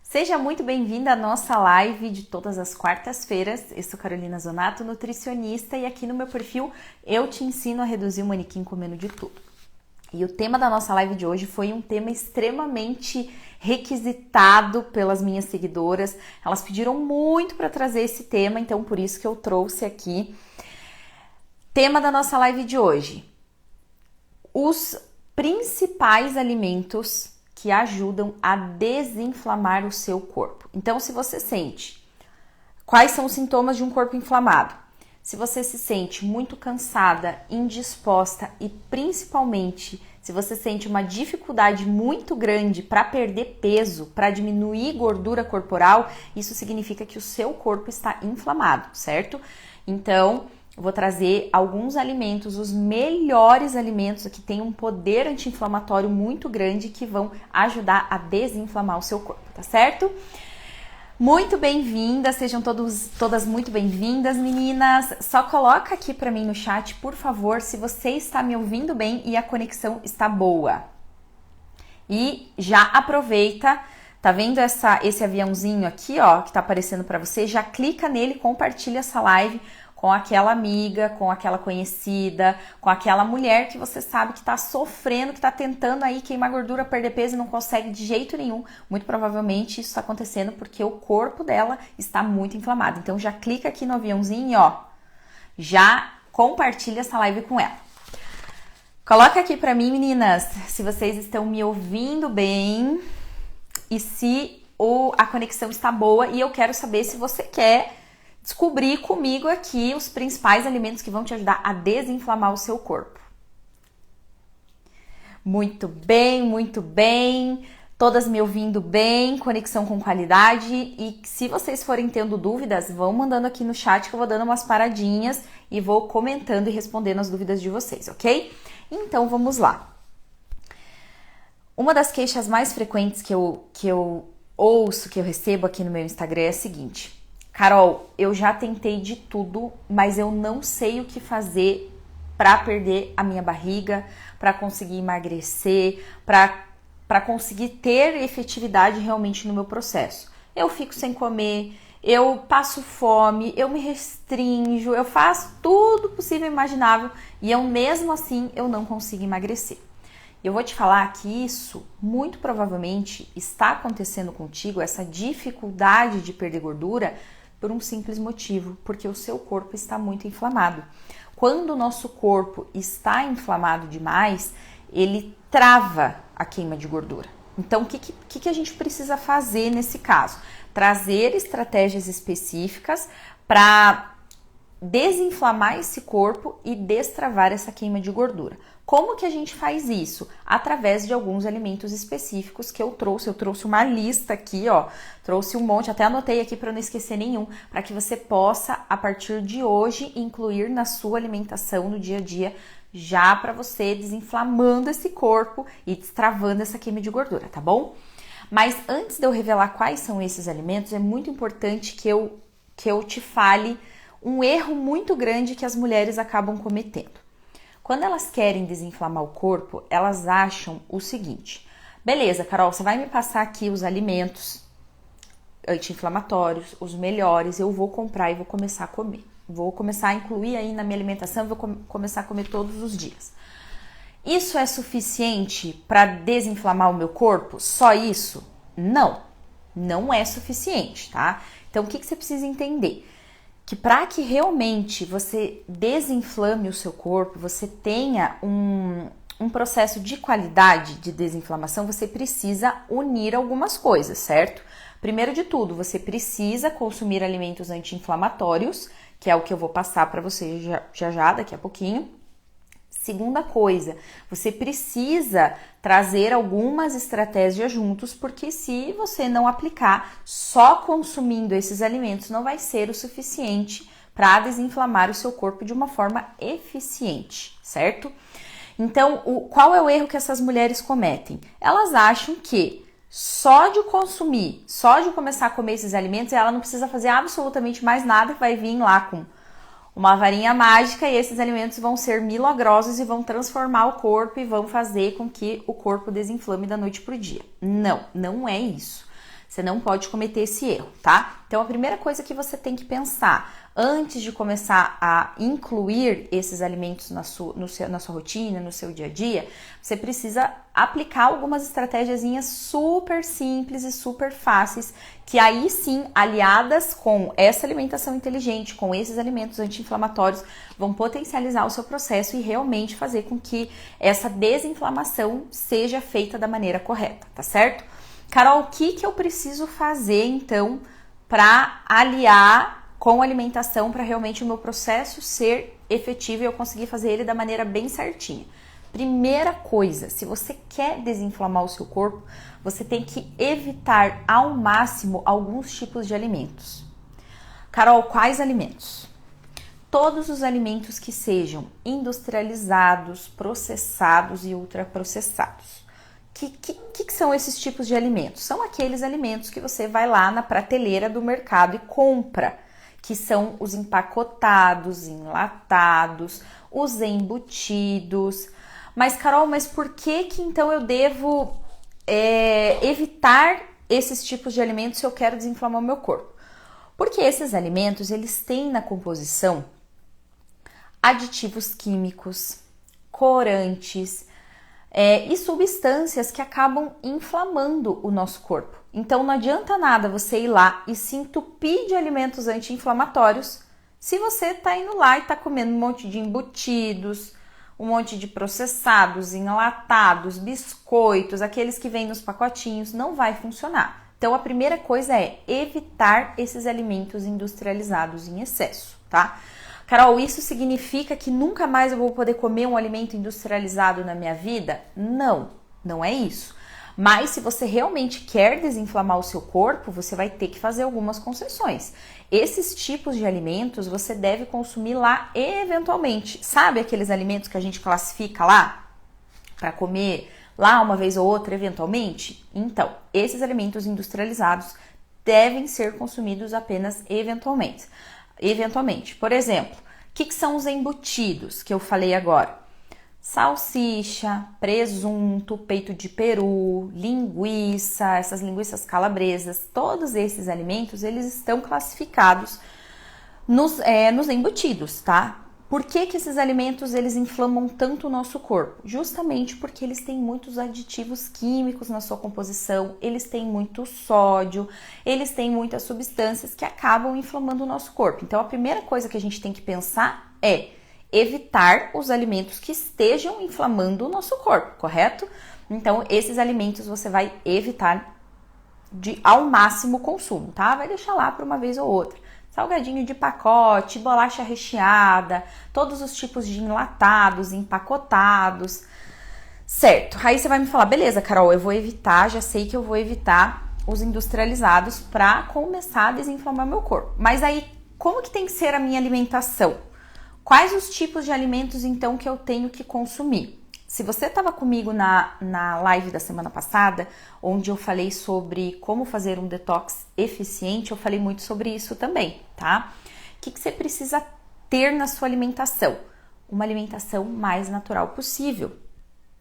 Seja muito bem-vinda à nossa live de todas as quartas-feiras. Eu sou Carolina Zonato, nutricionista, e aqui no meu perfil eu te ensino a reduzir o manequim comendo de tudo. E o tema da nossa live de hoje foi um tema extremamente requisitado pelas minhas seguidoras. Elas pediram muito para trazer esse tema, então por isso que eu trouxe aqui. Tema da nossa live de hoje: os principais alimentos que ajudam a desinflamar o seu corpo. Então, se você sente, quais são os sintomas de um corpo inflamado? Se você se sente muito cansada, indisposta e principalmente se você sente uma dificuldade muito grande para perder peso, para diminuir gordura corporal, isso significa que o seu corpo está inflamado, certo? Então, eu vou trazer alguns alimentos, os melhores alimentos que têm um poder anti-inflamatório muito grande que vão ajudar a desinflamar o seu corpo, tá certo? Muito bem-vindas, sejam todas muito bem-vindas, meninas. Só coloca aqui para mim no chat, por favor, se você está me ouvindo bem e a conexão está boa. E já aproveita, tá vendo esse aviãozinho aqui, ó, que tá aparecendo para você? Já clica nele, compartilha essa live com aquela amiga, com aquela conhecida, com aquela mulher que você sabe que tá sofrendo, que tá tentando aí queimar gordura, perder peso e não consegue de jeito nenhum. Muito provavelmente isso tá acontecendo porque o corpo dela está muito inflamado. Então já clica aqui no aviãozinho, ó, já compartilha essa live com ela. Coloca aqui pra mim, meninas, se vocês estão me ouvindo bem e se a conexão está boa, e eu quero saber se você quer descobrir comigo aqui os principais alimentos que vão te ajudar a desinflamar o seu corpo. Muito bem, muito bem. Todas me ouvindo bem, conexão com qualidade. E se vocês forem tendo dúvidas, vão mandando aqui no chat que eu vou dando umas paradinhas e vou comentando e respondendo as dúvidas de vocês, ok? Então vamos lá. Uma das queixas mais frequentes que eu ouço, que eu recebo aqui no meu Instagram é a seguinte: Carol, eu já tentei de tudo, mas eu não sei o que fazer para perder a minha barriga, para conseguir emagrecer, para conseguir ter efetividade realmente no meu processo. Eu fico sem comer, eu passo fome, eu me restringo, eu faço tudo possível e imaginável e mesmo assim eu não consigo emagrecer. Eu vou te falar que isso muito provavelmente está acontecendo contigo, essa dificuldade de perder gordura, por um simples motivo, porque o seu corpo está muito inflamado. Quando o nosso corpo está inflamado demais, ele trava a queima de gordura. Então, o que a gente precisa fazer nesse caso? Trazer estratégias específicas para desinflamar esse corpo e destravar essa queima de gordura. Como que a gente faz isso? Através de alguns alimentos específicos que eu trouxe. Eu trouxe uma lista aqui, ó. Trouxe um monte, até anotei aqui para não esquecer nenhum, para que você possa, a partir de hoje, incluir na sua alimentação no dia a dia, já para você desinflamando esse corpo e destravando essa queima de gordura, tá bom? Mas antes de eu revelar quais são esses alimentos, é muito importante que eu te fale um erro muito grande que as mulheres acabam cometendo. Quando elas querem desinflamar o corpo, elas acham o seguinte: beleza, Carol, você vai me passar aqui os alimentos anti-inflamatórios, os melhores, eu vou comprar e vou começar a comer. Vou começar a incluir aí na minha alimentação, vou começar a comer todos os dias. Isso é suficiente para desinflamar o meu corpo? Só isso? Não, não é suficiente, tá? Então, o que você precisa entender? Que para que realmente você desinflame o seu corpo, você tenha um processo de qualidade de desinflamação, você precisa unir algumas coisas, certo? Primeiro de tudo, você precisa consumir alimentos anti-inflamatórios, que é o que eu vou passar para você já daqui a pouquinho. Segunda coisa, você precisa trazer algumas estratégias juntos, porque se você não aplicar, só consumindo esses alimentos não vai ser o suficiente para desinflamar o seu corpo de uma forma eficiente, certo? Então, qual é o erro que essas mulheres cometem? Elas acham que só de consumir, só de começar a comer esses alimentos, ela não precisa fazer absolutamente mais nada, que vai vir lá com uma varinha mágica e esses alimentos vão ser milagrosos e vão transformar o corpo e vão fazer com que o corpo desinflame da noite pro dia. Não, não é isso. Você não pode cometer esse erro, tá? Então, a primeira coisa que você tem que pensar antes de começar a incluir esses alimentos na sua rotina, no seu dia a dia, você precisa aplicar algumas estratégiazinhas super simples e super fáceis, que aí sim, aliadas com essa alimentação inteligente, com esses alimentos anti-inflamatórios, vão potencializar o seu processo e realmente fazer com que essa desinflamação seja feita da maneira correta, tá certo? Carol, o que eu preciso fazer então para aliar com alimentação para realmente o meu processo ser efetivo e eu conseguir fazer ele da maneira bem certinha? Primeira coisa, se você quer desinflamar o seu corpo, você tem que evitar ao máximo alguns tipos de alimentos. Carol, quais alimentos? Todos os alimentos que sejam industrializados, processados e ultraprocessados. Que são esses tipos de alimentos? São aqueles alimentos que você vai lá na prateleira do mercado e compra, que são os empacotados, enlatados, os embutidos. Mas, Carol, por que então eu devo evitar esses tipos de alimentos se eu quero desinflamar o meu corpo? Porque esses alimentos, eles têm na composição aditivos químicos, corantes e substâncias que acabam inflamando o nosso corpo. Então não adianta nada você ir lá e se entupir de alimentos anti-inflamatórios se você tá indo lá e tá comendo um monte de embutidos, um monte de processados, enlatados, biscoitos, aqueles que vêm nos pacotinhos, não vai funcionar. Então a primeira coisa é evitar esses alimentos industrializados em excesso, tá? Carol, isso significa que nunca mais eu vou poder comer um alimento industrializado na minha vida? Não, não é isso. Mas se você realmente quer desinflamar o seu corpo, você vai ter que fazer algumas concessões. Esses tipos de alimentos você deve consumir lá eventualmente. Sabe aqueles alimentos que a gente classifica lá para comer lá uma vez ou outra eventualmente? Então, esses alimentos industrializados devem ser consumidos apenas eventualmente. Por exemplo, o que são os embutidos que eu falei agora? Salsicha, presunto, peito de peru, linguiça, essas linguiças calabresas, todos esses alimentos, eles estão classificados nos embutidos, tá? Por que esses alimentos, eles inflamam tanto o nosso corpo? Justamente porque eles têm muitos aditivos químicos na sua composição, eles têm muito sódio, eles têm muitas substâncias que acabam inflamando o nosso corpo. Então, a primeira coisa que a gente tem que pensar é evitar os alimentos que estejam inflamando o nosso corpo, correto? Então, esses alimentos você vai evitar ao máximo o consumo, tá? Vai deixar lá para uma vez ou outra. Salgadinho de pacote, bolacha recheada, todos os tipos de enlatados, empacotados, certo? Aí você vai me falar, beleza, Carol, eu vou evitar, já sei que eu vou evitar os industrializados para começar a desinflamar meu corpo. Mas aí, como que tem que ser a minha alimentação? Quais os tipos de alimentos, então, que eu tenho que consumir? Se você estava comigo na live da semana passada, onde eu falei sobre como fazer um detox eficiente, eu falei muito sobre isso também, tá? O que você precisa ter na sua alimentação? Uma alimentação mais natural possível.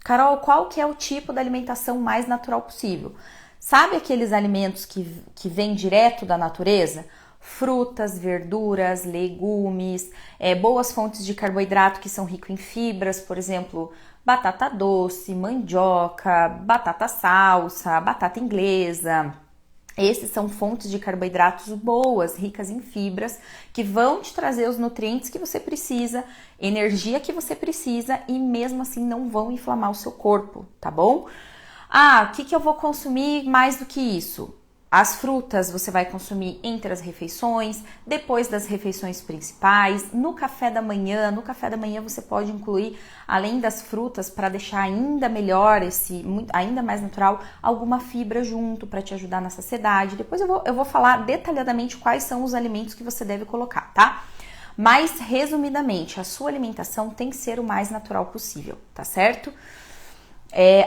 Carol, qual que é o tipo da alimentação mais natural possível? Sabe aqueles alimentos que vêm direto da natureza? Frutas, verduras, legumes, boas fontes de carboidrato que são ricos em fibras, por exemplo, batata doce, mandioca, batata salsa, batata inglesa. Esses são fontes de carboidratos boas, ricas em fibras, que vão te trazer os nutrientes que você precisa, energia que você precisa e mesmo assim não vão inflamar o seu corpo, tá bom? O que eu vou consumir mais do que isso? As frutas você vai consumir entre as refeições, depois das refeições principais, no café da manhã. No café da manhã você pode incluir, além das frutas, para deixar ainda melhor, ainda mais natural, alguma fibra junto para te ajudar na saciedade. Depois eu vou falar detalhadamente quais são os alimentos que você deve colocar, tá? Mas, resumidamente, a sua alimentação tem que ser o mais natural possível, tá certo?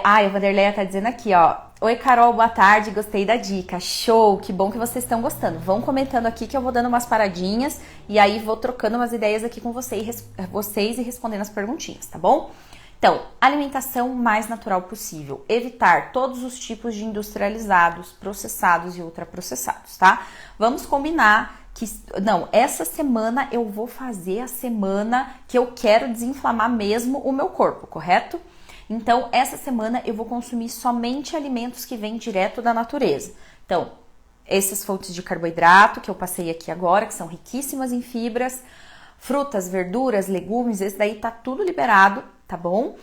A Vanderleia tá dizendo aqui, ó. Oi, Carol, boa tarde, gostei da dica. Show, que bom que vocês estão gostando. Vão comentando aqui que eu vou dando umas paradinhas e aí vou trocando umas ideias aqui com vocês e respondendo as perguntinhas, tá bom? Então, alimentação mais natural possível. Evitar todos os tipos de industrializados, processados e ultraprocessados, tá? Vamos combinar que, não, essa semana eu vou fazer a semana que eu quero desinflamar mesmo o meu corpo, correto? Então, essa semana eu vou consumir somente alimentos que vêm direto da natureza. Então, essas fontes de carboidrato que eu passei aqui agora, que são riquíssimas em fibras, frutas, verduras, legumes, esse daí tá tudo liberado, tá bom?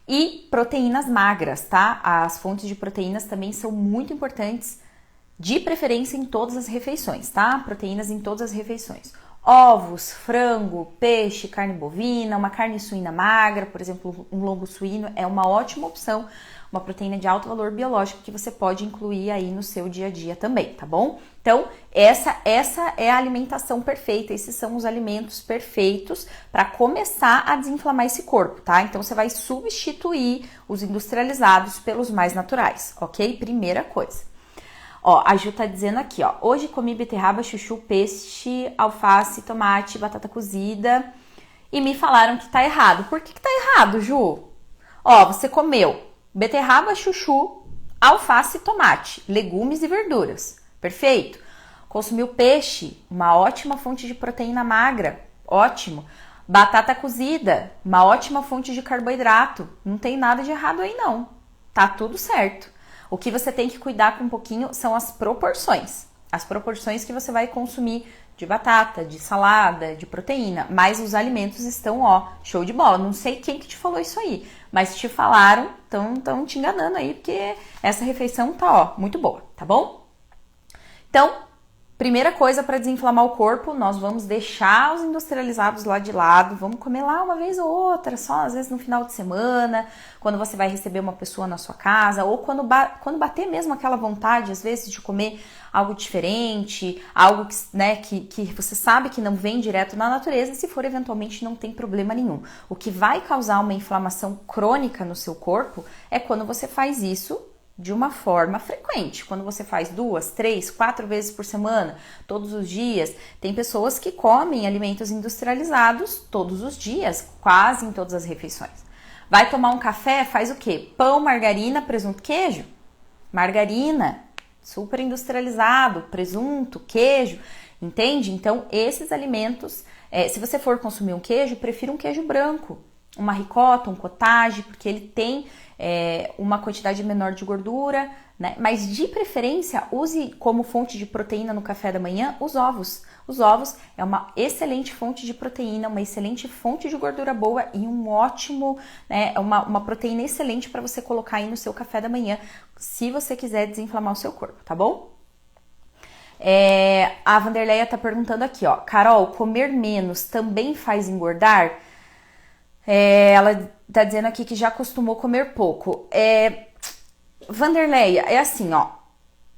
E proteínas magras, tá? As fontes de proteínas também são muito importantes, de preferência em todas as refeições, tá? Proteínas em todas as refeições. Ovos, frango, peixe, carne bovina, uma carne suína magra, por exemplo, um lombo suíno é uma ótima opção, uma proteína de alto valor biológico que você pode incluir aí no seu dia a dia também, tá bom? Então, essa é a alimentação perfeita, esses são os alimentos perfeitos para começar a desinflamar esse corpo, tá? Então, você vai substituir os industrializados pelos mais naturais, ok? Primeira coisa. Ó, a Ju tá dizendo aqui, ó, hoje comi beterraba, chuchu, peixe, alface, tomate, batata cozida e me falaram que tá errado. Por que tá errado, Ju? Ó, você comeu beterraba, chuchu, alface, tomate, legumes e verduras, perfeito? Consumiu peixe, uma ótima fonte de proteína magra, ótimo. Batata cozida, uma ótima fonte de carboidrato, não tem nada de errado aí não, tá tudo certo. O que você tem que cuidar com um pouquinho são as proporções. As proporções que você vai consumir de batata, de salada, de proteína. Mas os alimentos estão, ó, show de bola. Não sei quem que te falou isso aí, mas te falaram, estão te enganando aí, porque essa refeição tá, ó, muito boa, tá bom? Então, primeira coisa para desinflamar o corpo, nós vamos deixar os industrializados lá de lado, vamos comer lá uma vez ou outra, só às vezes no final de semana, quando você vai receber uma pessoa na sua casa, ou quando bater mesmo aquela vontade, às vezes, de comer algo diferente, algo que, né, que você sabe que não vem direto na natureza, se for eventualmente não tem problema nenhum. O que vai causar uma inflamação crônica no seu corpo é quando você faz isso de uma forma frequente, quando você faz 2, 3, 4 vezes por semana, todos os dias. Tem pessoas que comem alimentos industrializados todos os dias, quase em todas as refeições. Vai tomar um café, faz o quê? Pão, margarina, presunto, queijo. Margarina, super industrializado, presunto, queijo, entende? Então, esses alimentos, se você for consumir um queijo, prefira um queijo branco, uma ricota, um cottage, porque ele tem uma quantidade menor de gordura, né? Mas de preferência, use como fonte de proteína no café da manhã os ovos. Os ovos é uma excelente fonte de proteína, uma excelente fonte de gordura boa e um ótimo, né, uma proteína excelente para você colocar aí no seu café da manhã, se você quiser desinflamar o seu corpo, tá bom? A Vanderleia tá perguntando aqui, ó, Carol, comer menos também faz engordar? Ela tá dizendo aqui que já acostumou comer pouco. Vanderleia, é assim, ó.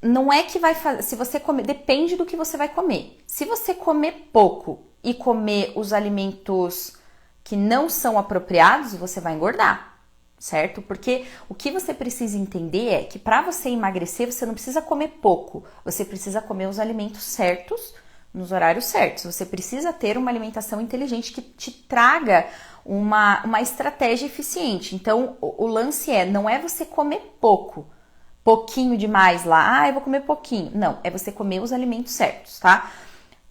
Não é que vai fazer. Se você comer, depende do que você vai comer. Se você comer pouco e comer os alimentos que não são apropriados, você vai engordar, certo? Porque o que você precisa entender é que para você emagrecer, você não precisa comer pouco. Você precisa comer os alimentos certos nos horários certos. Você precisa ter uma alimentação inteligente que te traga uma estratégia eficiente. Então, o lance não é você comer pouquinho demais lá, eu vou comer pouquinho. Não, é você comer os alimentos certos, tá?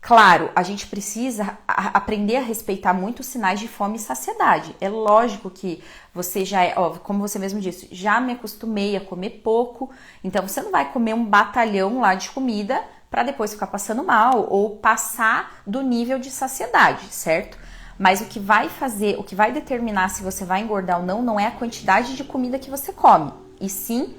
Claro, a gente precisa aprender a respeitar muito os sinais de fome e saciedade. É lógico que você já como você mesmo disse, já me acostumei a comer pouco, então você não vai comer um batalhão lá de comida para depois ficar passando mal ou passar do nível de saciedade, certo? Mas o que vai determinar se você vai engordar ou não é a quantidade de comida que você come, e sim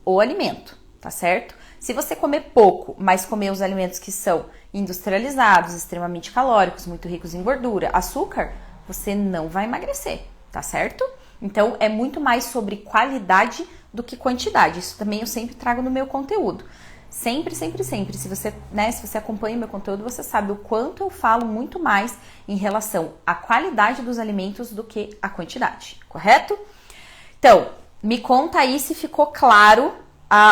o alimento, tá certo? Se você comer pouco, mas comer os alimentos que são industrializados, extremamente calóricos, muito ricos em gordura, açúcar, você não vai emagrecer, tá certo? Então, é muito mais sobre qualidade do que quantidade. Isso também eu sempre trago no meu conteúdo. Sempre, sempre, sempre. Se você acompanha o meu conteúdo, você sabe o quanto eu falo muito mais em relação à qualidade dos alimentos do que a quantidade, correto? Então, me conta aí se ficou claro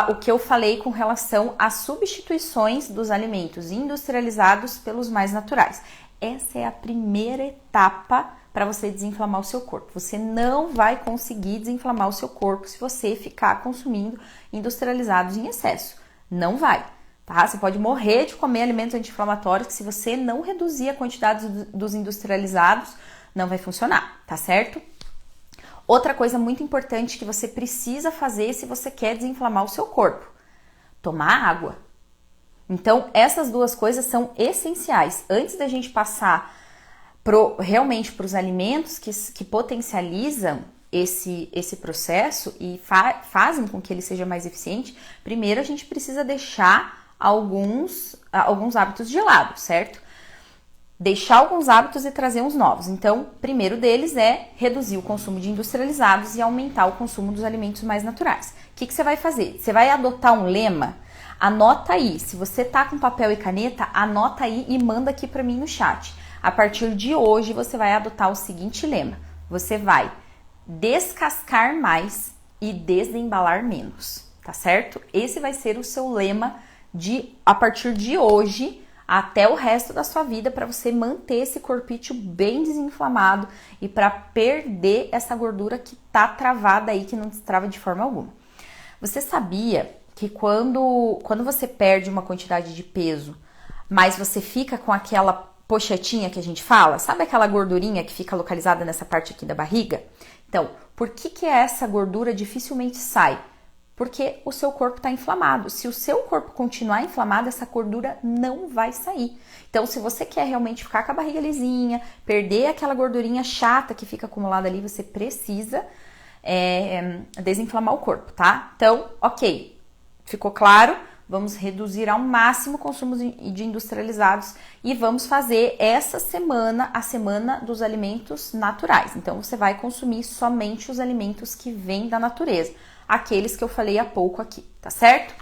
o que eu falei com relação às substituições dos alimentos industrializados pelos mais naturais. Essa é a primeira etapa para você desinflamar o seu corpo. Você não vai conseguir desinflamar o seu corpo se você ficar consumindo industrializados em excesso. Não vai, tá? Você pode morrer de comer alimentos anti-inflamatórios que se você não reduzir a quantidade dos industrializados, não vai funcionar, tá certo? Outra coisa muito importante que você precisa fazer se você quer desinflamar o seu corpo: tomar água. Então, essas duas coisas são essenciais. Antes da gente passar realmente para os alimentos que potencializam esse processo e fazem com que ele seja mais eficiente, primeiro a gente precisa deixar alguns hábitos de lado, certo? Deixar alguns hábitos e trazer uns novos. Então, o primeiro deles é reduzir o consumo de industrializados e aumentar o consumo dos alimentos mais naturais. O que você vai fazer? Você vai adotar um lema? Anota aí. Se você tá com papel e caneta, anota aí e manda aqui para mim no chat. A partir de hoje, você vai adotar o seguinte lema. Você vai descascar mais e desembalar menos, tá certo? Esse vai ser o seu lema a partir de hoje até o resto da sua vida, para você manter esse corpício bem desinflamado e para perder essa gordura que tá travada aí, que não destrava de forma alguma. Você sabia que quando você perde uma quantidade de peso, mas você fica com aquela pochetinha que a gente fala, sabe aquela gordurinha que fica localizada nessa parte aqui da barriga? Então, por que essa gordura dificilmente sai? Porque o seu corpo está inflamado. Se o seu corpo continuar inflamado, essa gordura não vai sair. Então, se você quer realmente ficar com a barriga lisinha, perder aquela gordurinha chata que fica acumulada ali, você precisa desinflamar o corpo, tá? Então, ok, ficou claro? Vamos reduzir ao máximo o consumo de industrializados e vamos fazer essa semana a semana dos alimentos naturais. Então, você vai consumir somente os alimentos que vêm da natureza. Aqueles que eu falei há pouco aqui, tá certo?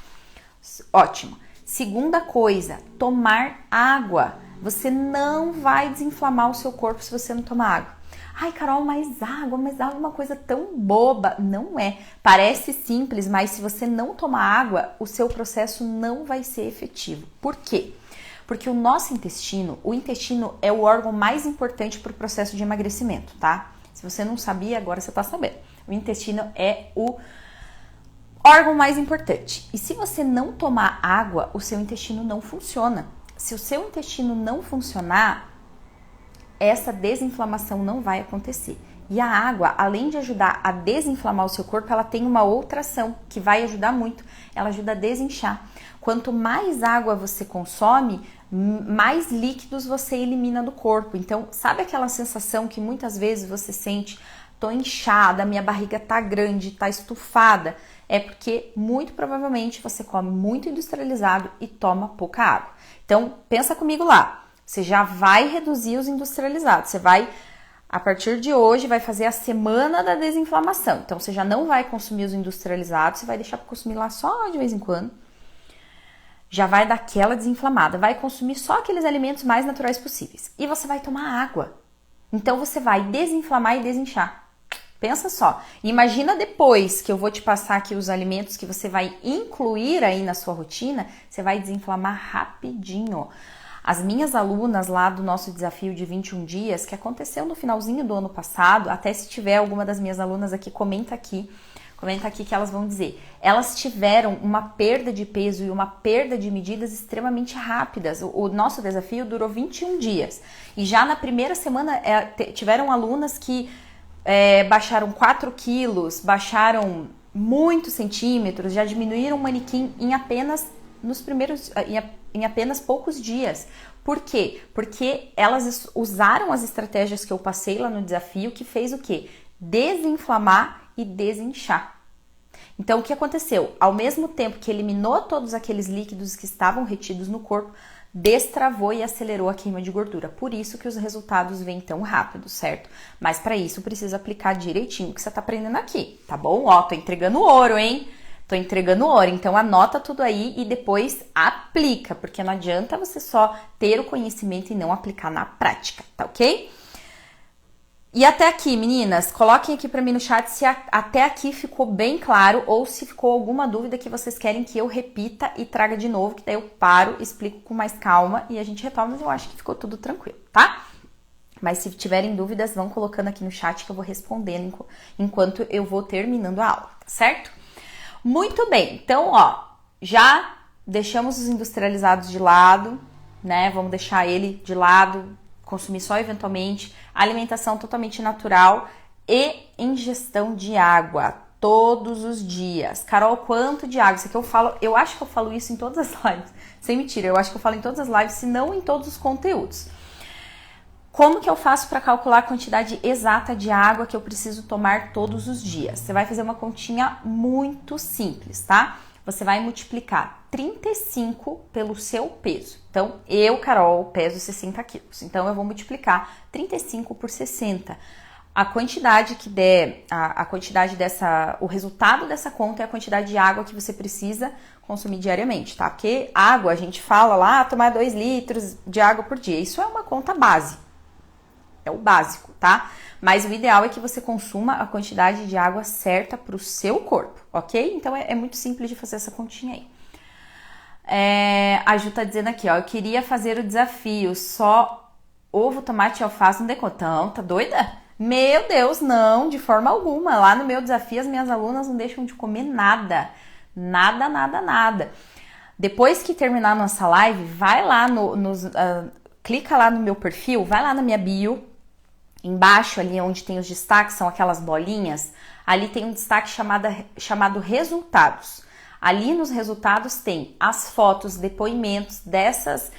Ótimo. Segunda coisa, tomar água. Você não vai desinflamar o seu corpo se você não tomar água. Ai, Carol, mas água é uma coisa tão boba. Não é. Parece simples, mas se você não tomar água, o seu processo não vai ser efetivo. Por quê? Porque o nosso intestino, é o órgão mais importante para o processo de emagrecimento, tá? Se você não sabia, agora você tá sabendo. O intestino é o órgão mais importante. E se você não tomar água, o seu intestino não funciona. Se o seu intestino não funcionar, essa desinflamação não vai acontecer. E a água, além de ajudar a desinflamar o seu corpo, ela tem uma outra ação que vai ajudar muito. Ela ajuda a desinchar. Quanto mais água você consome, mais líquidos você elimina do corpo. Então, sabe aquela sensação que muitas vezes você sente: tô inchada, minha barriga tá grande, tá estufada? É porque muito provavelmente você come muito industrializado e toma pouca água. Então, pensa comigo lá. Você já vai reduzir os industrializados. Você vai, a partir de hoje, vai fazer a semana da desinflamação. Então, você já não vai consumir os industrializados, você vai deixar para consumir lá só de vez em quando. Já vai dar aquela desinflamada. Vai consumir só aqueles alimentos mais naturais possíveis. E você vai tomar água. Então, você vai desinflamar e desinchar. Pensa só, imagina depois que eu vou te passar aqui os alimentos que você vai incluir aí na sua rotina, você vai desinflamar rapidinho. As minhas alunas lá do nosso desafio de 21 dias, que aconteceu no finalzinho do ano passado, até se tiver alguma das minhas alunas aqui, comenta aqui que elas vão dizer. Elas tiveram uma perda de peso e uma perda de medidas extremamente rápidas. O nosso desafio durou 21 dias. E já na primeira semana tiveram alunas que baixaram 4 quilos, baixaram muitos centímetros, já diminuíram o manequim em apenas poucos dias. Por quê? Porque elas usaram as estratégias que eu passei lá no desafio, que fez o quê? Desinflamar e desinchar. Então, o que aconteceu? Ao mesmo tempo que eliminou todos aqueles líquidos que estavam retidos no corpo, destravou e acelerou a queima de gordura. Por isso que os resultados vêm tão rápido, certo? Mas para isso precisa aplicar direitinho o que você tá aprendendo aqui, tá bom? Ó, tô entregando ouro, hein? Tô entregando ouro, então anota tudo aí e depois aplica, porque não adianta você só ter o conhecimento e não aplicar na prática, tá ok? E até aqui, meninas, coloquem aqui pra mim no chat se até aqui ficou bem claro ou se ficou alguma dúvida que vocês querem que eu repita e traga de novo, que daí eu paro, explico com mais calma e a gente retoma, mas eu acho que ficou tudo tranquilo, tá? Mas se tiverem dúvidas, vão colocando aqui no chat que eu vou respondendo enquanto eu vou terminando a aula, tá certo? Muito bem, então, ó, já deixamos os industrializados de lado, né? Vamos deixar ele de lado, consumir só eventualmente, alimentação totalmente natural e ingestão de água todos os dias. Carol, quanto de água? Isso aqui eu acho que eu falo isso em todas as lives, sem mentira, eu acho que eu falo em todas as lives, se não em todos os conteúdos. Como que eu faço para calcular a quantidade exata de água que eu preciso tomar todos os dias? Você vai fazer uma continha muito simples, tá? Você vai multiplicar 35 pelo seu peso. Então, eu, Carol, peso 60 quilos. Então, eu vou multiplicar 35 por 60. A quantidade que der, o resultado dessa conta é a quantidade de água que você precisa consumir diariamente, tá? Porque água, a gente fala lá, tomar 2 litros de água por dia. Isso é uma conta base. É o básico, tá? Mas o ideal é que você consuma a quantidade de água certa para o seu corpo, ok? Então é muito simples de fazer essa continha aí. A Ju tá dizendo aqui, ó, eu queria fazer o desafio, só ovo, tomate e alface no decotão, tá doida? Meu Deus, não, de forma alguma. Lá no meu desafio, as minhas alunas não deixam de comer nada. Nada, nada, nada. Depois que terminar a nossa live, vai lá clica lá no meu perfil, vai lá na minha bio, embaixo ali onde tem os destaques, são aquelas bolinhas, ali tem um destaque chamado resultados. Ali nos resultados tem as fotos, depoimentos dessas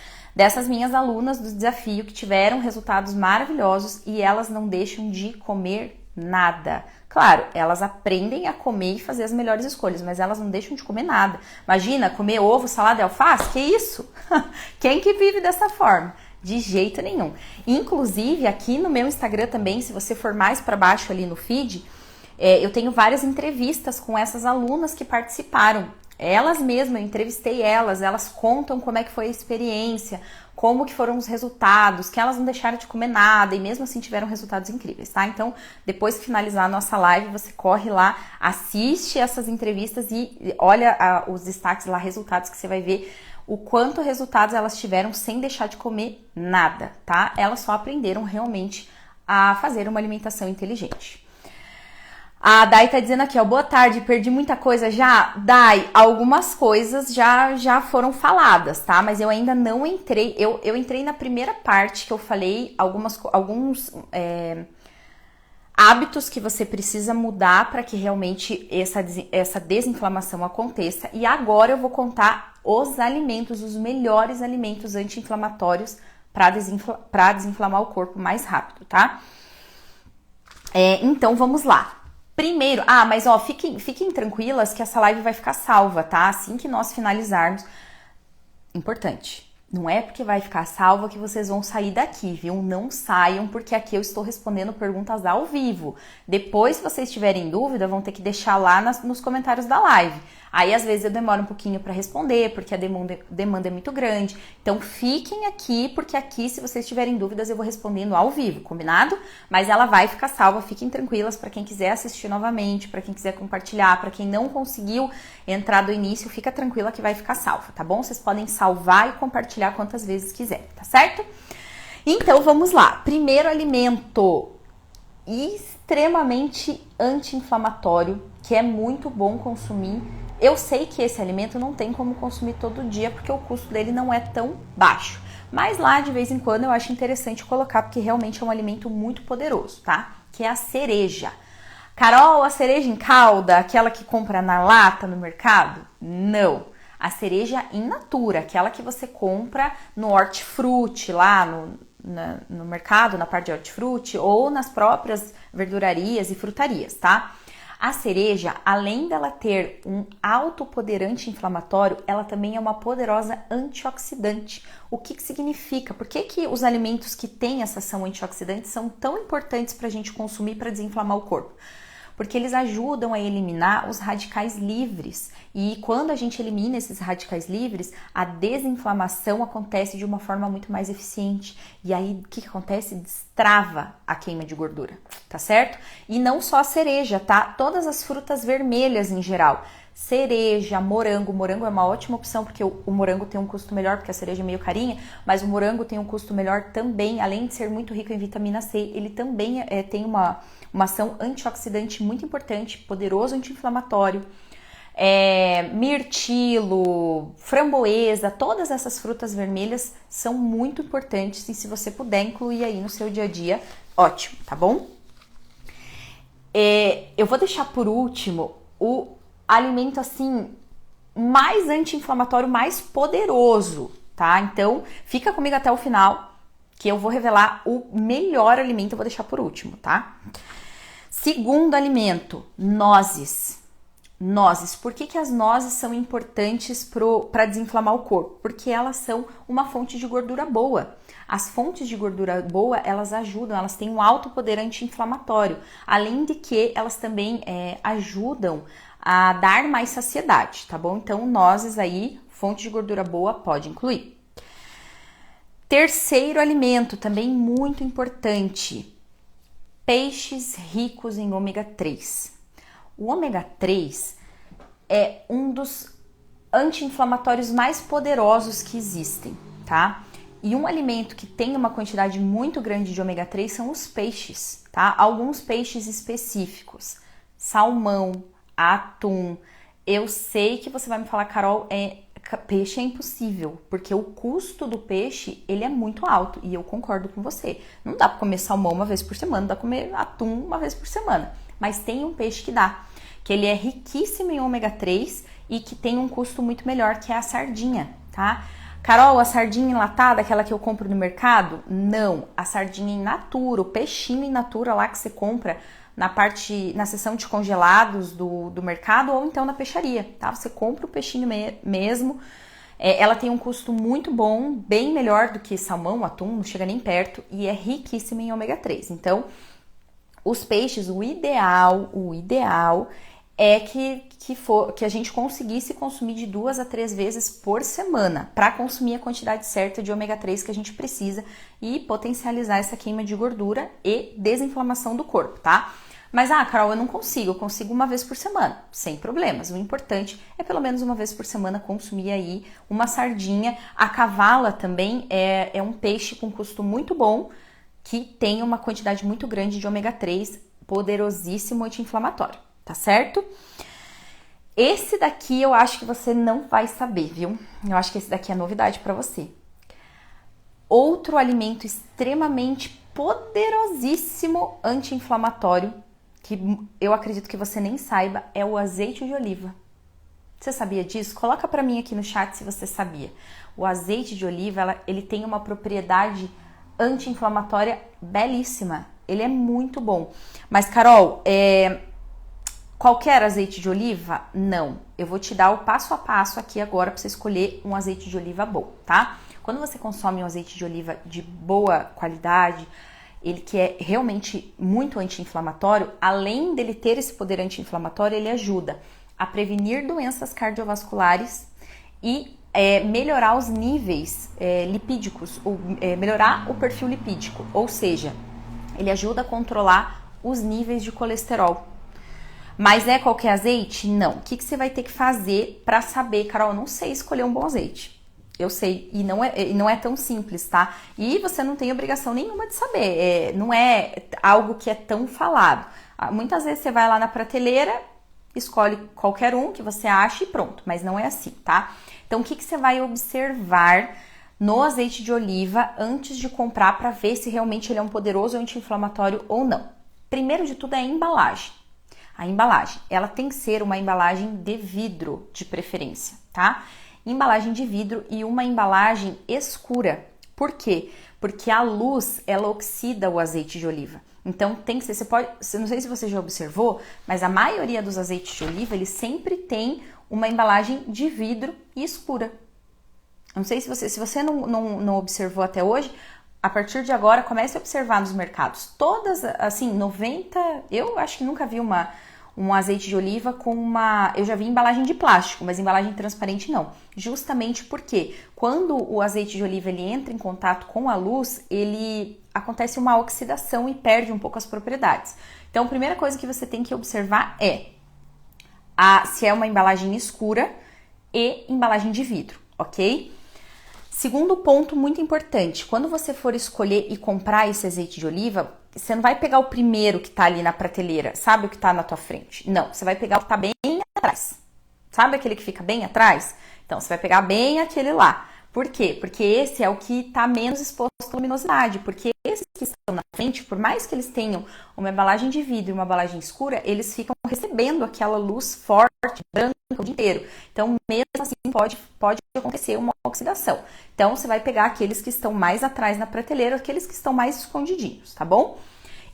minhas alunas do desafio que tiveram resultados maravilhosos e elas não deixam de comer nada. Claro, elas aprendem a comer e fazer as melhores escolhas, mas elas não deixam de comer nada. Imagina, comer ovo, salada e alface? Que isso? Quem que vive dessa forma? De jeito nenhum. Inclusive, aqui no meu Instagram também, se você for mais para baixo ali no feed, eu tenho várias entrevistas com essas alunas que participaram. Elas mesmas, eu entrevistei elas contam como é que foi a experiência, como que foram os resultados, que elas não deixaram de comer nada e mesmo assim tiveram resultados incríveis, tá? Então, depois que finalizar a nossa live, você corre lá, assiste essas entrevistas e olha os destaques lá, resultados que você vai ver o quanto resultados elas tiveram sem deixar de comer nada, tá? Elas só aprenderam realmente a fazer uma alimentação inteligente. A Dai tá dizendo aqui, ó, boa tarde, perdi muita coisa já? Dai, algumas coisas já foram faladas, tá? Mas eu ainda não entrei, eu entrei na primeira parte que eu falei alguns hábitos que você precisa mudar para que realmente essa desinflamação aconteça. E agora eu vou contar os alimentos, os melhores alimentos anti-inflamatórios para desinflamar o corpo mais rápido, tá? Então vamos lá. Primeiro, mas ó, fiquem tranquilas que essa live vai ficar salva, tá? Assim que nós finalizarmos. Importante, não é porque vai ficar salva que vocês vão sair daqui, viu? Não saiam, porque aqui eu estou respondendo perguntas ao vivo. Depois, se vocês tiverem dúvida, vão ter que deixar lá nos comentários da live. Aí, às vezes, eu demoro um pouquinho para responder, porque a demanda é muito grande. Então, fiquem aqui, porque aqui, se vocês tiverem dúvidas, eu vou respondendo ao vivo, combinado? Mas ela vai ficar salva, fiquem tranquilas para quem quiser assistir novamente, para quem quiser compartilhar, para quem não conseguiu entrar do início, fica tranquila que vai ficar salva, tá bom? Vocês podem salvar e compartilhar quantas vezes quiserem, tá certo? Então, vamos lá. Primeiro alimento extremamente anti-inflamatório, que é muito bom consumir. Eu sei que esse alimento não tem como consumir todo dia, porque o custo dele não é tão baixo. Mas lá, de vez em quando, eu acho interessante colocar, porque realmente é um alimento muito poderoso, tá? Que é a cereja. Carol, a cereja em calda, aquela que compra na lata no mercado? Não. A cereja in natura, aquela que você compra no hortifruti, lá no mercado, na parte de hortifruti, ou nas próprias verdurarias e frutarias, tá? A cereja, além dela ter um alto poder anti-inflamatório, ela também é uma poderosa antioxidante. O que significa? Por que os alimentos que têm essa ação antioxidante são tão importantes para a gente consumir para desinflamar o corpo? Porque eles ajudam a eliminar os radicais livres. E quando a gente elimina esses radicais livres, a desinflamação acontece de uma forma muito mais eficiente. E aí, o que acontece? Destrava a queima de gordura, tá certo? E não só a cereja, tá? Todas as frutas vermelhas em geral. cereja, morango. Morango é uma ótima opção, porque o morango tem um custo melhor, porque a cereja é meio carinha, mas o morango tem um custo melhor também, além de ser muito rico em vitamina C, ele também tem uma ação antioxidante muito importante, poderoso anti-inflamatório. Mirtilo, framboesa, todas essas frutas vermelhas são muito importantes e se você puder incluir aí no seu dia a dia, ótimo, tá bom? Eu vou deixar por último o alimento assim mais anti-inflamatório, mais poderoso, tá? Então fica comigo até o final que eu vou revelar o melhor alimento, eu vou deixar por último, tá? Segundo alimento, nozes. Nozes. Por que as nozes são importantes para desinflamar o corpo? Porque elas são uma fonte de gordura boa. As fontes de gordura boa, elas ajudam, elas têm um alto poder anti-inflamatório. Além de que elas também ajudam a dar mais saciedade, tá bom? Então, nozes aí, fonte de gordura boa, pode incluir. Terceiro alimento, também muito importante, peixes ricos em ômega 3. O ômega 3 é um dos anti-inflamatórios mais poderosos que existem, tá? E um alimento que tem uma quantidade muito grande de ômega 3 são os peixes, tá? Alguns peixes específicos, salmão, atum. Eu sei que você vai me falar, Carol, peixe é impossível, porque o custo do peixe, ele é muito alto, e eu concordo com você. Não dá para comer salmão uma vez por semana, não dá para comer atum uma vez por semana, mas tem um peixe que dá, que ele é riquíssimo em ômega 3 e que tem um custo muito melhor, que é a sardinha, tá? Carol, a sardinha enlatada, aquela que eu compro no mercado? Não, a sardinha in natura, o peixinho in natura lá que você compra na seção de congelados do mercado ou então na peixaria, tá? Você compra o peixinho mesmo, ela tem um custo muito bom, bem melhor do que salmão, atum, não chega nem perto e é riquíssima em ômega 3. Então, os peixes, o ideal é que a gente conseguisse consumir de 2 a 3 vezes por semana para consumir a quantidade certa de ômega 3 que a gente precisa e potencializar essa queima de gordura e desinflamação do corpo, tá? Mas, Carol, eu consigo uma vez por semana, sem problemas. O importante é pelo menos uma vez por semana consumir aí uma sardinha. A cavala também é um peixe com custo muito bom, que tem uma quantidade muito grande de ômega 3, poderosíssimo anti-inflamatório, tá certo? Esse daqui eu acho que você não vai saber, viu? Eu acho que esse daqui é novidade para você. Outro alimento extremamente poderosíssimo anti-inflamatório, que eu acredito que você nem saiba, é o azeite de oliva. Você sabia disso? Coloca para mim aqui no chat se você sabia. O azeite de oliva, ele tem uma propriedade anti-inflamatória belíssima. Ele é muito bom. Mas, Carol, qualquer azeite de oliva? Não. Eu vou te dar o passo a passo aqui agora para você escolher um azeite de oliva bom, tá? Quando você consome um azeite de oliva de boa qualidade, ele que é realmente muito anti-inflamatório, além dele ter esse poder anti-inflamatório, ele ajuda a prevenir doenças cardiovasculares e melhorar os níveis lipídicos, ou melhorar o perfil lipídico, ou seja, ele ajuda a controlar os níveis de colesterol. Mas é qualquer azeite? Não. O que você vai ter que fazer para saber? Carol, eu não sei escolher um bom azeite. Eu sei, e não é tão simples, tá? E você não tem obrigação nenhuma de saber, não é algo que é tão falado. Muitas vezes você vai lá na prateleira, escolhe qualquer um que você acha e pronto, mas não é assim, tá? Então, o que você vai observar no azeite de oliva antes de comprar para ver se realmente ele é um poderoso anti-inflamatório ou não? Primeiro de tudo é a embalagem. A embalagem, ela tem que ser uma embalagem de vidro, de preferência, tá? Embalagem de vidro e uma embalagem escura. Por quê? Porque a luz, ela oxida o azeite de oliva. Então, tem que ser, não sei se você já observou, mas a maioria dos azeites de oliva, eles sempre tem uma embalagem de vidro e escura. Não sei se você não observou até hoje, a partir de agora, comece a observar nos mercados. Todas, assim, 90, eu acho que nunca vi um azeite de oliva com eu já vi embalagem de plástico, mas embalagem transparente não. Justamente porque quando o azeite de oliva ele entra em contato com a luz, acontece uma oxidação e perde um pouco as propriedades. Então, a primeira coisa que você tem que observar é se é uma embalagem escura e embalagem de vidro, ok? Segundo ponto muito importante, quando você for escolher e comprar esse azeite de oliva, você não vai pegar o primeiro que tá ali na prateleira, sabe o que tá na tua frente? Não, você vai pegar o que tá bem atrás. Sabe aquele que fica bem atrás? Então, você vai pegar bem aquele lá. Por quê? Porque esse é o que está menos exposto à luminosidade. Porque esses que estão na frente, por mais que eles tenham uma embalagem de vidro e uma embalagem escura, eles ficam recebendo aquela luz forte, branca, o dia inteiro. Então, mesmo assim, pode acontecer uma oxidação. Então, você vai pegar aqueles que estão mais atrás na prateleira, aqueles que estão mais escondidinhos, tá bom?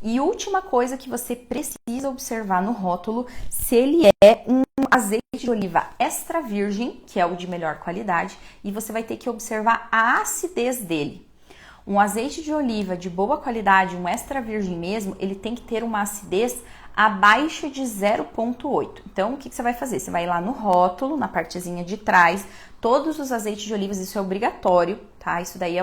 E última coisa que você precisa observar no rótulo, se ele é um azeite de oliva extra virgem, que é o de melhor qualidade, e você vai ter que observar a acidez dele. Um azeite de oliva de boa qualidade, um extra virgem mesmo, ele tem que ter uma acidez abaixo de 0,8. Então, o que você vai fazer? Você vai lá no rótulo, na partezinha de trás, todos os azeites de olivas, isso é obrigatório, tá? Isso daí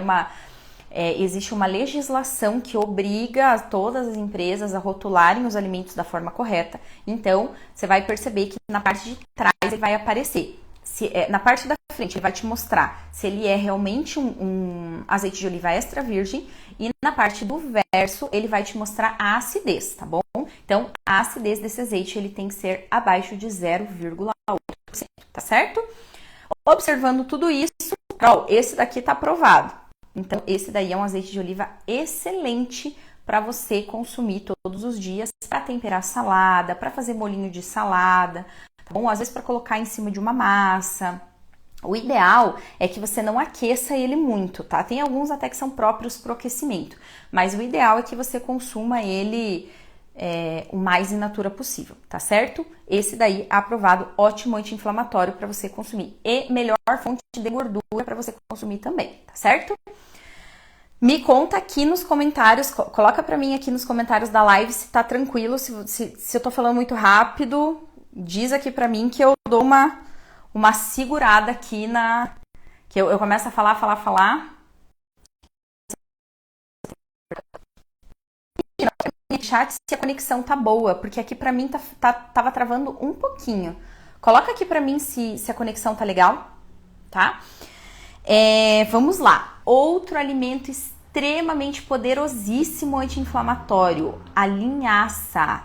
existe uma legislação que obriga todas as empresas a rotularem os alimentos da forma correta. Então, você vai perceber que na parte de trás ele vai aparecer. Na parte da frente ele vai te mostrar se ele é realmente um azeite de oliva extra virgem, e na parte do verso ele vai te mostrar a acidez, tá bom? Então, a acidez desse azeite ele tem que ser abaixo de 0,8%, tá certo? Observando tudo isso, esse daqui tá aprovado. Então, esse daí é um azeite de oliva excelente para você consumir todos os dias para temperar salada, para fazer molinho de salada, tá bom? Às vezes para colocar em cima de uma massa. O ideal é que você não aqueça ele muito, tá? Tem alguns até que são próprios para o aquecimento, mas o ideal é que você consuma ele o mais in natura possível, tá certo? Esse daí aprovado, ótimo anti-inflamatório para você consumir e melhor fonte de gordura para você consumir também, tá certo? Me conta aqui nos comentários, coloca para mim aqui nos comentários da live se tá tranquilo, se eu tô falando muito rápido, diz aqui para mim que eu dou uma segurada aqui que eu começo a falar. Chat se a conexão tá boa, porque aqui pra mim tava travando um pouquinho. Coloca aqui pra mim se a conexão tá legal, tá? Vamos lá. Outro alimento extremamente poderosíssimo anti-inflamatório, a linhaça.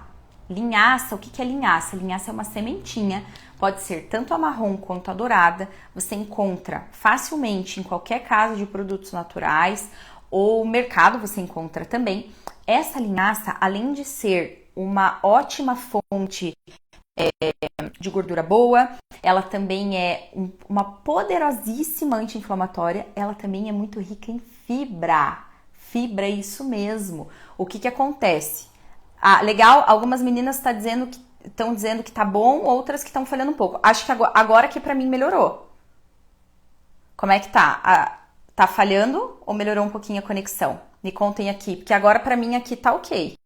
Linhaça, o que é linhaça? Linhaça é uma sementinha, pode ser tanto a marrom quanto a dourada. Você encontra facilmente em qualquer casa de produtos naturais, ou mercado você encontra também. Essa linhaça, além de ser uma ótima fonte de gordura boa, ela também é uma poderosíssima anti-inflamatória, ela também é muito rica em fibra. Fibra é isso mesmo. O que acontece? Legal, algumas meninas estão dizendo que tá bom, outras que estão falhando um pouco. Acho que agora que pra mim melhorou. Como é que tá? Tá falhando ou melhorou um pouquinho a conexão? Me contem aqui, porque agora pra mim aqui tá ok.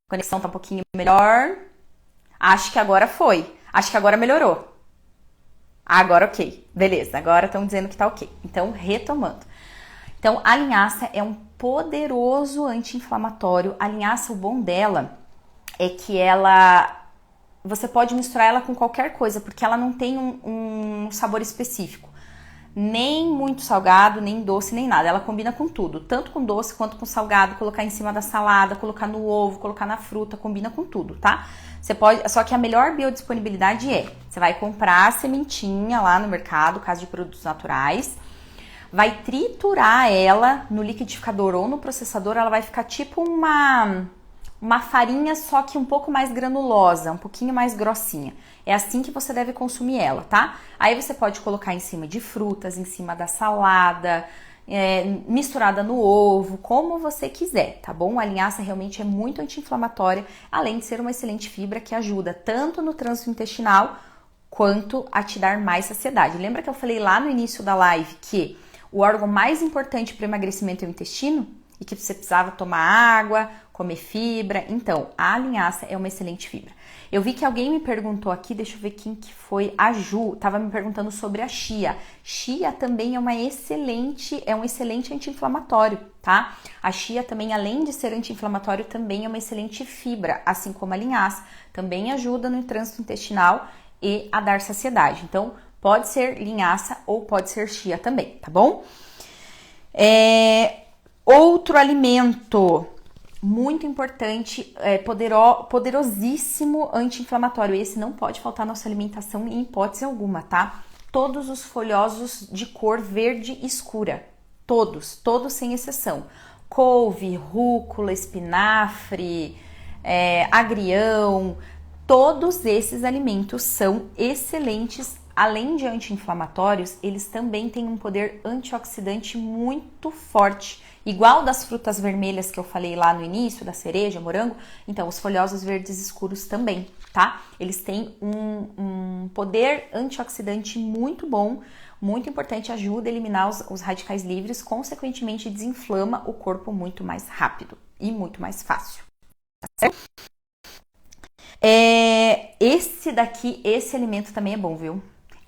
A conexão tá um pouquinho melhor. Acho que agora foi. Acho que agora melhorou. Agora ok. Beleza, agora estão dizendo que tá ok. Então, retomando. Então, a linhaça é um poderoso anti-inflamatório. A linhaça, o bom dela é que você pode misturar ela com qualquer coisa, porque ela não tem um sabor específico. Nem muito salgado, nem doce, nem nada. Ela combina com tudo, tanto com doce quanto com salgado, colocar em cima da salada, colocar no ovo, colocar na fruta, combina com tudo, tá? Você pode, só que a melhor biodisponibilidade você vai comprar a sementinha lá no mercado, caso de produtos naturais, vai triturar ela no liquidificador ou no processador, ela vai ficar tipo uma farinha, só que um pouco mais granulosa, um pouquinho mais grossinha. É assim que você deve consumir ela, tá? Aí você pode colocar em cima de frutas, em cima da salada, misturada no ovo, como você quiser, tá bom? A linhaça realmente é muito anti-inflamatória, além de ser uma excelente fibra que ajuda tanto no trânsito intestinal quanto a te dar mais saciedade. Lembra que eu falei lá no início da live que o órgão mais importante para o emagrecimento é o intestino? E que você precisava tomar água, comer fibra. Então, a linhaça é uma excelente fibra. Eu vi que alguém me perguntou aqui, deixa eu ver quem que foi, a Ju, tava me perguntando sobre a chia. Chia também é um excelente anti-inflamatório, tá? A chia também, além de ser anti-inflamatório, também é uma excelente fibra, assim como a linhaça. Também ajuda no trânsito intestinal e a dar saciedade. Então, pode ser linhaça ou pode ser chia também, tá bom? Outro alimento muito importante, poderosíssimo anti-inflamatório. Esse não pode faltar na nossa alimentação em hipótese alguma, tá? Todos os folhosos de cor verde escura. Todos sem exceção. Couve, rúcula, espinafre, agrião, todos esses alimentos são excelentes. Além de anti-inflamatórios, eles também têm um poder antioxidante muito forte, igual das frutas vermelhas que eu falei lá no início, da cereja, morango. Então, os folhosos verdes escuros também, tá? Eles têm um poder antioxidante muito bom, muito importante, ajuda a eliminar os radicais livres, consequentemente desinflama o corpo muito mais rápido e muito mais fácil. Tá certo? Esse alimento também é bom, viu?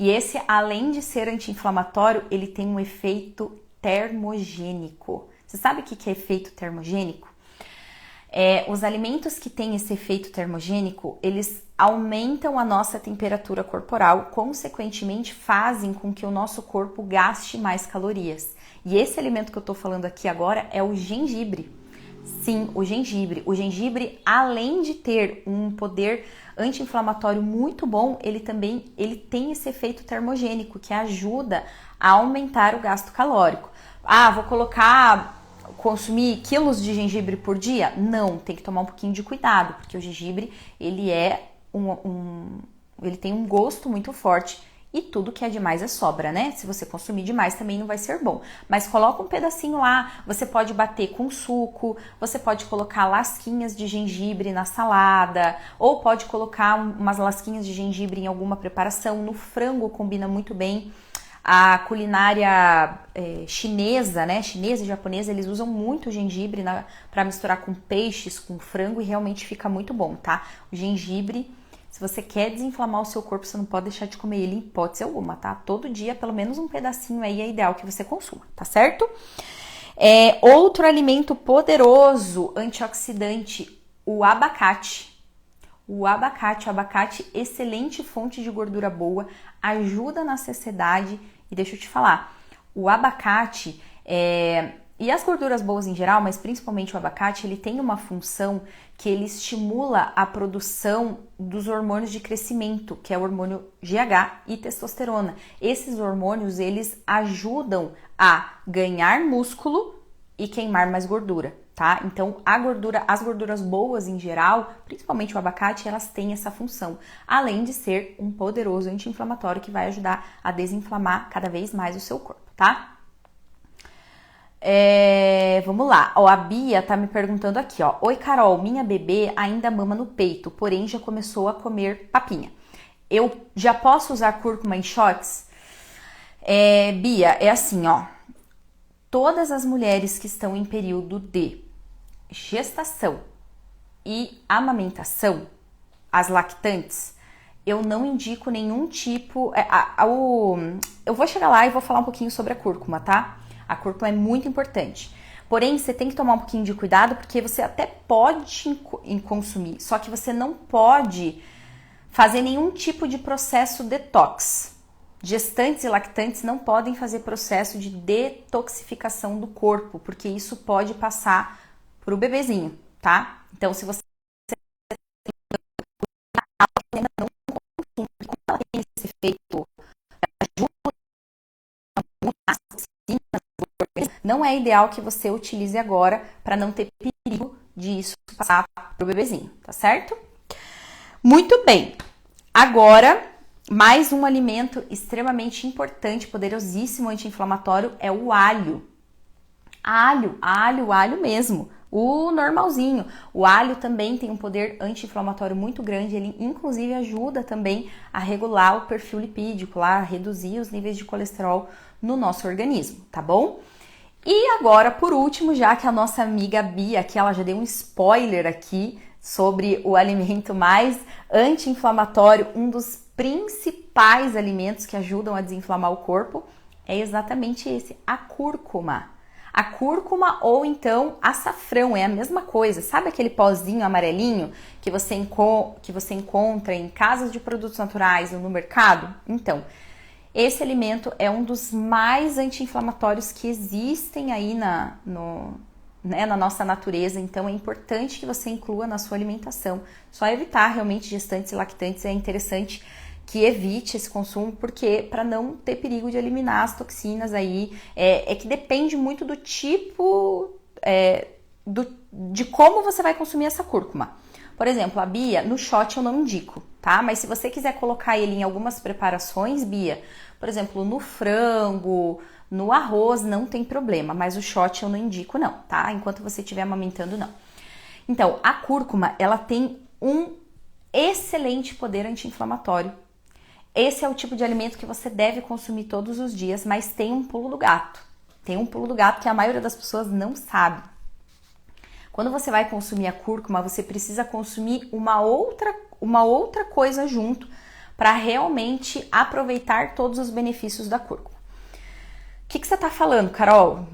E esse, além de ser anti-inflamatório, ele tem um efeito termogênico. Você sabe o que é efeito termogênico? Os alimentos que têm esse efeito termogênico, eles aumentam a nossa temperatura corporal, consequentemente fazem com que o nosso corpo gaste mais calorias. E esse alimento que eu tô falando aqui agora é o gengibre. Sim, o gengibre. O gengibre, além de ter um poder anti-inflamatório muito bom, ele tem esse efeito termogênico que ajuda a aumentar o gasto calórico. Vou consumir quilos de gengibre por dia? Não, tem que tomar um pouquinho de cuidado, porque o gengibre, ele tem um gosto muito forte. E tudo que é demais é sobra, né? Se você consumir demais também não vai ser bom. Mas coloca um pedacinho lá, você pode bater com suco, você pode colocar lasquinhas de gengibre na salada, ou pode colocar umas lasquinhas de gengibre em alguma preparação. No frango combina muito bem. A culinária chinesa, né? Chinesa e japonesa, eles usam muito gengibre para misturar com peixes, com frango, e realmente fica muito bom, tá? O gengibre, se você quer desinflamar o seu corpo, você não pode deixar de comer ele em hipótese alguma, tá? Todo dia, pelo menos um pedacinho aí é ideal que você consuma, tá certo? Outro alimento poderoso antioxidante, o abacate. O abacate, excelente fonte de gordura boa, ajuda na saciedade. E deixa eu te falar, o abacate e as gorduras boas em geral, mas principalmente o abacate, ele tem uma função que ele estimula a produção dos hormônios de crescimento, que é o hormônio GH e testosterona. Esses hormônios, eles ajudam a ganhar músculo e queimar mais gordura, tá? Então, as gorduras boas em geral, principalmente o abacate, elas têm essa função, além de ser um poderoso anti-inflamatório que vai ajudar a desinflamar cada vez mais o seu corpo, tá? Vamos lá, a Bia tá me perguntando aqui, ó. Oi, Carol, minha bebê ainda mama no peito, porém já começou a comer papinha. Eu já posso usar cúrcuma em shots? Bia, é assim, ó. Todas as mulheres que estão em período de gestação e amamentação, as lactantes, eu não indico nenhum tipo... eu vou chegar lá e vou falar um pouquinho sobre a cúrcuma, tá? A cúrcuma é muito importante. Porém, você tem que tomar um pouquinho de cuidado, porque você até pode consumir, só que você não pode fazer nenhum tipo de processo detox. Gestantes e lactantes não podem fazer processo de detoxificação do corpo, porque isso pode passar pro bebezinho, tá? Então, se você ainda não consome, como ela tem esse efeito, não é ideal que você utilize agora para não ter perigo de isso passar pro bebezinho, tá certo? Muito bem. Agora, mais um alimento extremamente importante, poderosíssimo anti-inflamatório é o alho. Alho mesmo. O normalzinho. O alho também tem um poder anti-inflamatório muito grande. Ele, inclusive, ajuda também a regular o perfil lipídico, a reduzir os níveis de colesterol no nosso organismo, tá bom? E agora, por último, já que a nossa amiga Bia, que ela já deu um spoiler aqui sobre o alimento mais anti-inflamatório, um dos principais alimentos que ajudam a desinflamar o corpo, é exatamente esse, a cúrcuma. A cúrcuma ou então açafrão, é a mesma coisa. Sabe aquele pozinho amarelinho que você encontra em casas de produtos naturais ou no mercado? Então, esse alimento é um dos mais anti-inflamatórios que existem aí na nossa natureza, então é importante que você inclua na sua alimentação. Só evitar realmente gestantes e lactantes, é interessante que evite esse consumo, porque para não ter perigo de eliminar as toxinas aí, é que depende muito do tipo, de como você vai consumir essa cúrcuma. Por exemplo, a Bia, no shot eu não indico, tá? Mas se você quiser colocar ele em algumas preparações, Bia, por exemplo, no frango, no arroz, não tem problema, mas o shot eu não indico não, tá? Enquanto você estiver amamentando, não. Então, a cúrcuma, ela tem um excelente poder anti-inflamatório. Esse é o tipo de alimento que você deve consumir todos os dias, mas tem um pulo do gato. Tem um pulo do gato que a maioria das pessoas não sabe. Quando você vai consumir a cúrcuma, você precisa consumir uma outra coisa junto para realmente aproveitar todos os benefícios da cúrcuma. O que você está falando, Carol?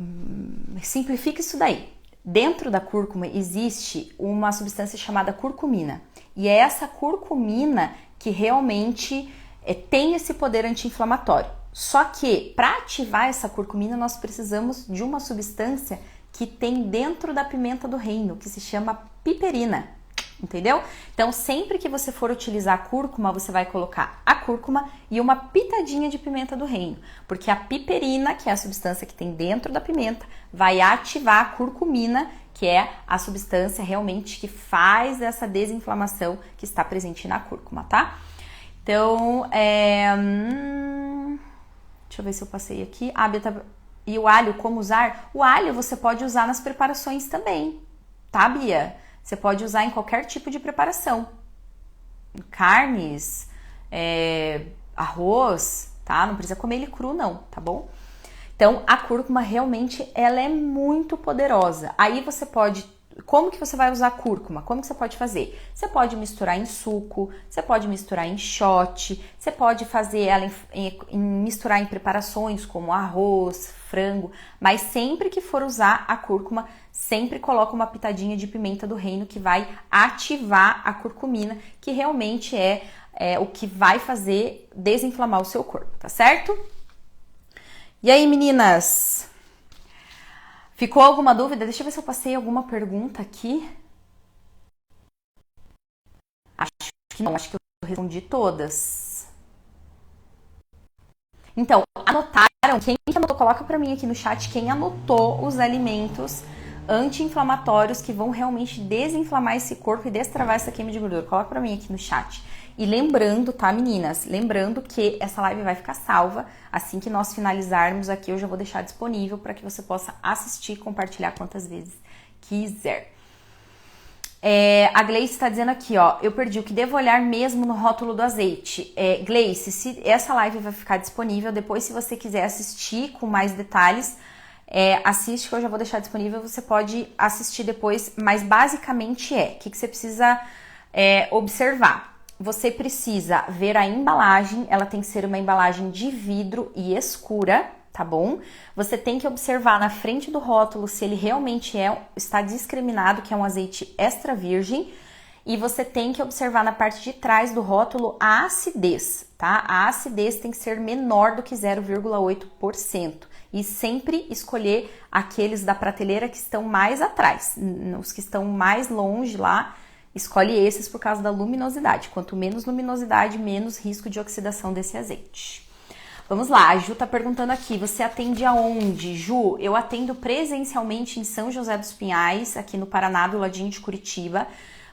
Simplifica isso daí. Dentro da cúrcuma existe uma substância chamada curcumina. E é essa curcumina que realmente tem esse poder anti-inflamatório. Só que para ativar essa curcumina nós precisamos de uma substância que tem dentro da pimenta do reino, que se chama piperina, entendeu? Então sempre que você for utilizar a cúrcuma, você vai colocar a cúrcuma e uma pitadinha de pimenta do reino, porque a piperina, que é a substância que tem dentro da pimenta, vai ativar a curcumina, que é a substância realmente que faz essa desinflamação que está presente na cúrcuma, tá? Então, deixa eu ver se eu passei aqui. E o alho, como usar? O alho você pode usar nas preparações também, tá, Bia? Você pode usar em qualquer tipo de preparação. Carnes, arroz, tá? Não precisa comer ele cru não, tá bom? Então, a cúrcuma realmente, ela é muito poderosa. Aí você pode... Como que você vai usar a cúrcuma? Como que você pode fazer? Você pode misturar em suco, você pode misturar em shot, você pode fazer ela misturar em preparações como arroz, frango, mas sempre que for usar a cúrcuma, sempre coloca uma pitadinha de pimenta do reino que vai ativar a curcumina, que realmente é o que vai fazer desinflamar o seu corpo, tá certo? E aí, meninas? Ficou alguma dúvida? Deixa eu ver se eu passei alguma pergunta aqui. Acho que não, acho que eu respondi todas. Então, anotaram? Quem anotou, coloca pra mim aqui no chat quem anotou os alimentos anti-inflamatórios que vão realmente desinflamar esse corpo e destravar essa queima de gordura. Coloca pra mim aqui no chat. E lembrando, tá, meninas? Lembrando que essa live vai ficar salva. Assim que nós finalizarmos aqui, eu já vou deixar disponível para que você possa assistir e compartilhar quantas vezes quiser. A Gleice está dizendo aqui, ó, eu perdi o que devo olhar mesmo no rótulo do azeite. Gleice, se essa live vai ficar disponível, depois se você quiser assistir com mais detalhes, assiste que eu já vou deixar disponível, você pode assistir depois, mas basicamente o que você precisa observar? Você precisa ver a embalagem, ela tem que ser uma embalagem de vidro e escura, tá bom? Você tem que observar na frente do rótulo se ele realmente está discriminado, que é um azeite extra virgem, e você tem que observar na parte de trás do rótulo a acidez, tá? A acidez tem que ser menor do que 0,8%. E sempre escolher aqueles da prateleira que estão mais atrás, os que estão mais longe lá, escolhe esses por causa da luminosidade. Quanto menos luminosidade, menos risco de oxidação desse azeite. Vamos lá, a Ju tá perguntando aqui, você atende aonde? Ju, eu atendo presencialmente em São José dos Pinhais, aqui no Paraná, do ladinho de Curitiba,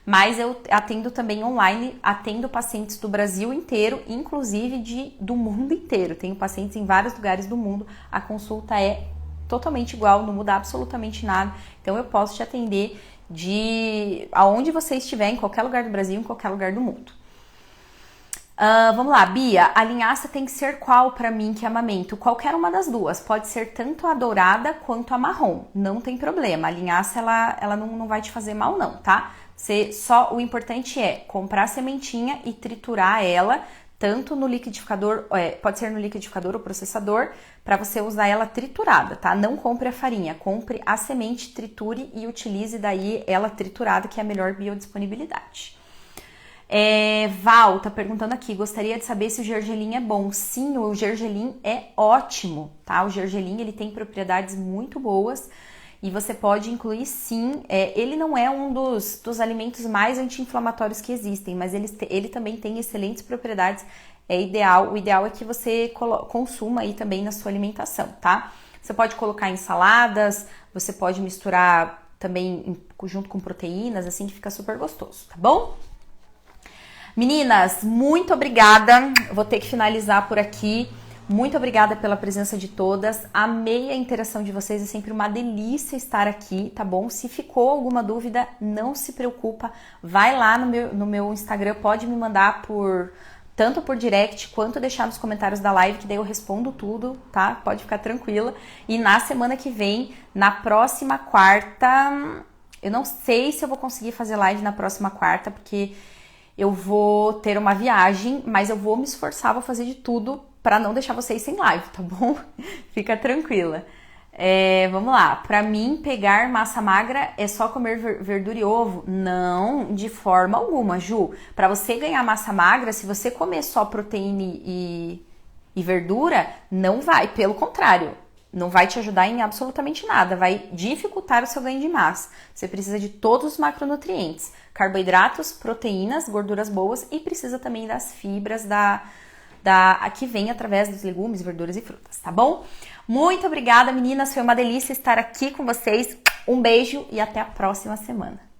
mas eu atendo também online, atendo pacientes do Brasil inteiro, inclusive do mundo inteiro. Tenho pacientes em vários lugares do mundo, a consulta é totalmente igual, não muda absolutamente nada, então eu posso te atender de aonde você estiver, em qualquer lugar do Brasil, em qualquer lugar do mundo. Vamos lá, Bia, a linhaça tem que ser qual pra mim que amamento? Qualquer uma das duas, pode ser tanto a dourada quanto a marrom, não tem problema. A linhaça, ela não vai te fazer mal não, tá? O importante é comprar a sementinha e triturar ela, tanto no liquidificador, pode ser no liquidificador ou processador, para você usar ela triturada, tá? Não compre a farinha, compre a semente, triture e utilize daí ela triturada, que é a melhor biodisponibilidade. Val tá perguntando aqui, gostaria de saber se o gergelim é bom. Sim, o gergelim é ótimo, tá? O gergelim, ele tem propriedades muito boas e você pode incluir sim. Ele não é um dos alimentos mais anti-inflamatórios que existem, mas ele também tem excelentes propriedades. O ideal é que você consuma aí também na sua alimentação, tá? Você pode colocar em saladas, você pode misturar também junto com proteínas, assim que fica super gostoso, tá bom? Meninas, muito obrigada. Vou ter que finalizar por aqui. Muito obrigada pela presença de todas. Amei a interação de vocês. É sempre uma delícia estar aqui, tá bom? Se ficou alguma dúvida, não se preocupa. Vai lá no meu Instagram, pode me mandar tanto por direct quanto deixar nos comentários da live, que daí eu respondo tudo, tá? Pode ficar tranquila. E na semana que vem, na próxima quarta, eu não sei se eu vou conseguir fazer live na próxima quarta, porque eu vou ter uma viagem, mas eu vou me esforçar, vou fazer de tudo pra não deixar vocês sem live, tá bom? Fica tranquila. Vamos lá. Pra mim, pegar massa magra é só comer verdura e ovo? Não, de forma alguma, Ju. Pra você ganhar massa magra, se você comer só proteína e verdura, não vai. Pelo contrário, não vai te ajudar em absolutamente nada. Vai dificultar o seu ganho de massa. Você precisa de todos os macronutrientes. Carboidratos, proteínas, gorduras boas e precisa também das fibras que vem através dos legumes, verduras e frutas, tá bom? Muito obrigada, meninas. Foi uma delícia estar aqui com vocês. Um beijo e até a próxima semana.